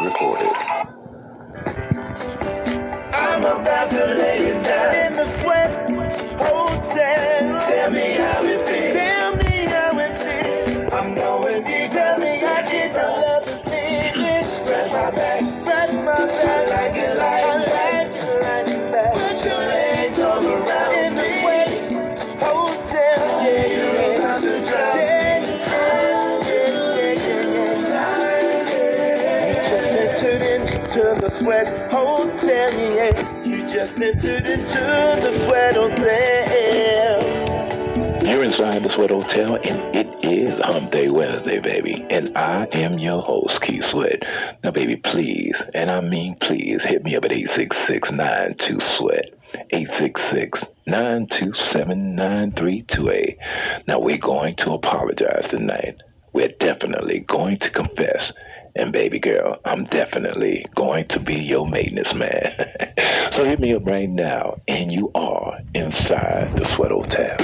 recorded. I'm about to lay it down in the Sweat Hotel. Tell me how it feels. Tell me how it feels. I'm going deep. Tell me I did my love and baby. Scratch my back. Scratch my back. I like it like that. Put your legs all around in the Sweat Hotel. Yeah, you're about to drop me. To the Sweat Hotel, yeah. You just entered into the Sweat Hotel. You're inside the Sweat Hotel, and it is Hump Day Wednesday, baby. And I am your host, Keith Sweat. Now, baby, please, and I mean please, hit me up at 866-92-SWEAT. 866-927-9328. Now, we're going to apologize tonight. We're definitely going to confess. And baby girl, I'm definitely going to be your maintenance man. So hit me up right now, and you are inside the Sweat Hotel.